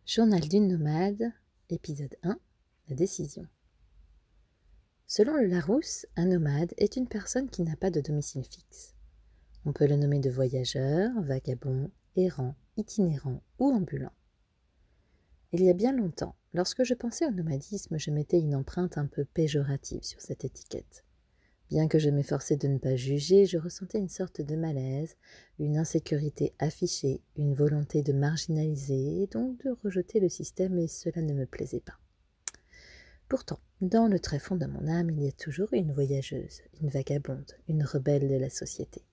Journal d'une nomade, épisode 1, la décision. Selon le Larousse, un nomade est une personne qui n'a pas de domicile fixe. On peut le nommer de voyageur, vagabond, errant, itinérant ou ambulant. Il y a bien longtemps, lorsque je pensais au nomadisme, je mettais une empreinte un peu péjorative sur cette étiquette. Bien que je m'efforçais de ne pas juger, je ressentais une sorte de malaise, une insécurité affichée, une volonté de marginaliser et donc de rejeter le système, et cela ne me plaisait pas. Pourtant, dans le très fond de mon âme, il y a toujours une voyageuse, une vagabonde, une rebelle de la société.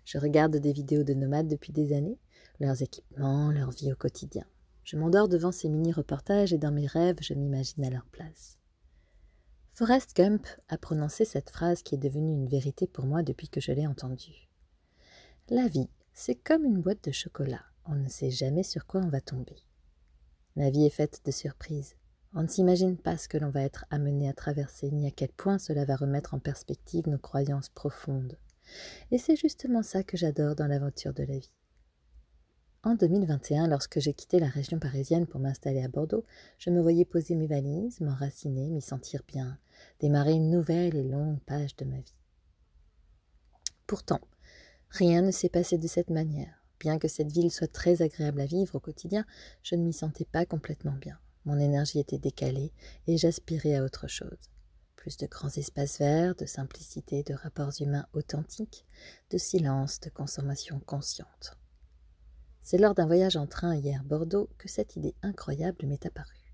Je regarde des vidéos de nomades depuis des années, leurs équipements, leur vie au quotidien. Je m'endors devant ces mini-reportages et dans mes rêves, je m'imagine à leur place. Forrest Gump a prononcé cette phrase qui est devenue une vérité pour moi depuis que je l'ai entendue. La vie, c'est comme une boîte de chocolat. On ne sait jamais sur quoi on va tomber. La vie est faite de surprises. On ne s'imagine pas ce que l'on va être amené à traverser, ni à quel point cela va remettre en perspective nos croyances profondes. Et c'est justement ça que j'adore dans l'aventure de la vie. En 2021, lorsque j'ai quitté la région parisienne pour m'installer à Bordeaux, je me voyais poser mes valises, m'enraciner, m'y sentir bien, démarrer une nouvelle et longue page de ma vie. Pourtant, rien ne s'est passé de cette manière. Bien que cette ville soit très agréable à vivre au quotidien, je ne m'y sentais pas complètement bien. Mon énergie était décalée et j'aspirais à autre chose. Plus de grands espaces verts, de simplicité, de rapports humains authentiques, de silence, de consommation consciente. C'est lors d'un voyage en train hier à Bordeaux que cette idée incroyable m'est apparue.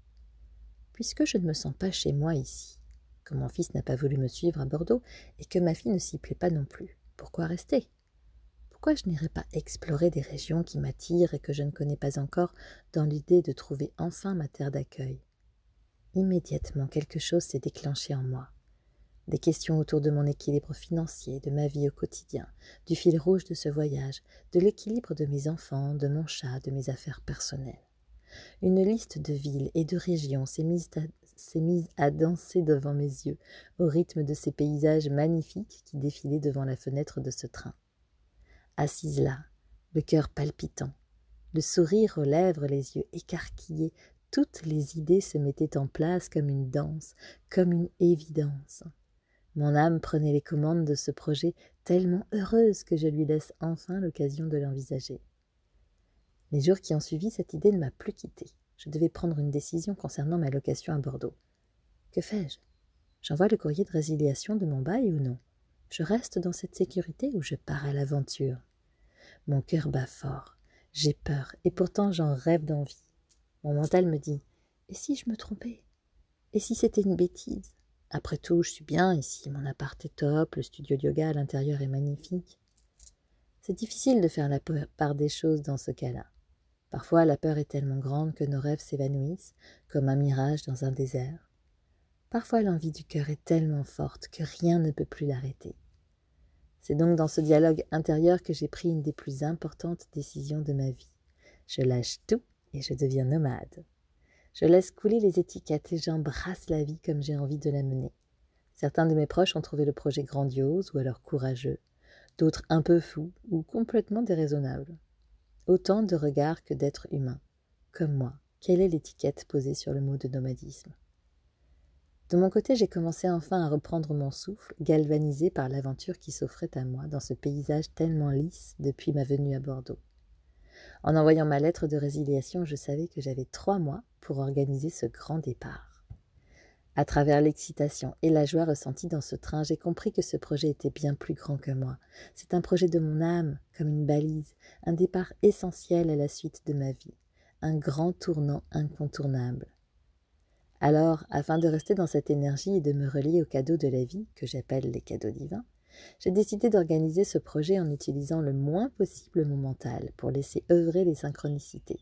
Puisque je ne me sens pas chez moi ici, que mon fils n'a pas voulu me suivre à Bordeaux et que ma fille ne s'y plaît pas non plus, pourquoi rester ? Pourquoi je n'irais pas explorer des régions qui m'attirent et que je ne connais pas encore dans l'idée de trouver enfin ma terre d'accueil ? Immédiatement, quelque chose s'est déclenché en moi. Des questions autour de mon équilibre financier, de ma vie au quotidien, du fil rouge de ce voyage, de l'équilibre de mes enfants, de mon chat, de mes affaires personnelles. Une liste de villes et de régions s'est mise à danser devant mes yeux, au rythme de ces paysages magnifiques qui défilaient devant la fenêtre de ce train. Assise là, le cœur palpitant, le sourire aux lèvres, les yeux écarquillés, toutes les idées se mettaient en place comme une danse, comme une évidence. Mon âme prenait les commandes de ce projet, tellement heureuse que je lui laisse enfin l'occasion de l'envisager. Les jours qui ont suivi, cette idée ne m'a plus quittée. Je devais prendre une décision concernant ma location à Bordeaux. Que fais-je ? J'envoie le courrier de résiliation de mon bail ou non ? Je reste dans cette sécurité ou je pars à l'aventure ? Mon cœur bat fort. J'ai peur et pourtant j'en rêve d'envie. Mon mental me dit « Et si je me trompais ? Et si c'était une bêtise ? Après tout, je suis bien ici, mon appart est top, le studio de yoga à l'intérieur est magnifique. » C'est difficile de faire la part des choses dans ce cas-là. Parfois, la peur est tellement grande que nos rêves s'évanouissent, comme un mirage dans un désert. Parfois, l'envie du cœur est tellement forte que rien ne peut plus l'arrêter. C'est donc dans ce dialogue intérieur que j'ai pris une des plus importantes décisions de ma vie. Je lâche tout et je deviens nomade. Je laisse couler les étiquettes et j'embrasse la vie comme j'ai envie de la mener. Certains de mes proches ont trouvé le projet grandiose ou alors courageux, d'autres un peu fous ou complètement déraisonnables. Autant de regards que d'êtres humains. Comme moi, quelle est l'étiquette posée sur le mot de nomadisme ? De mon côté, j'ai commencé enfin à reprendre mon souffle, galvanisé par l'aventure qui s'offrait à moi dans ce paysage tellement lisse depuis ma venue à Bordeaux. En envoyant ma lettre de résiliation, je savais que j'avais 3 mois pour organiser ce grand départ. À travers l'excitation et la joie ressentie dans ce train, j'ai compris que ce projet était bien plus grand que moi. C'est un projet de mon âme, comme une balise, un départ essentiel à la suite de ma vie, un grand tournant incontournable. Alors, afin de rester dans cette énergie et de me relier aux cadeaux de la vie, que j'appelle les cadeaux divins, j'ai décidé d'organiser ce projet en utilisant le moins possible mon mental pour laisser œuvrer les synchronicités.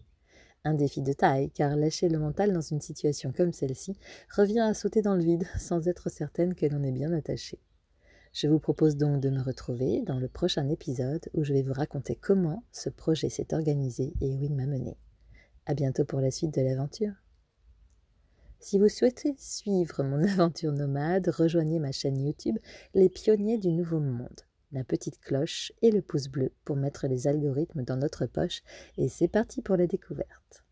Un défi de taille, car lâcher le mental dans une situation comme celle-ci revient à sauter dans le vide sans être certaine que l'on est bien attaché. Je vous propose donc de me retrouver dans le prochain épisode où je vais vous raconter comment ce projet s'est organisé et où il m'a mené. À bientôt pour la suite de l'aventure. Si vous souhaitez suivre mon aventure nomade, rejoignez ma chaîne YouTube Les Pionniers du Nouveau Monde, la petite cloche et le pouce bleu pour mettre les algorithmes dans notre poche et c'est parti pour la découverte.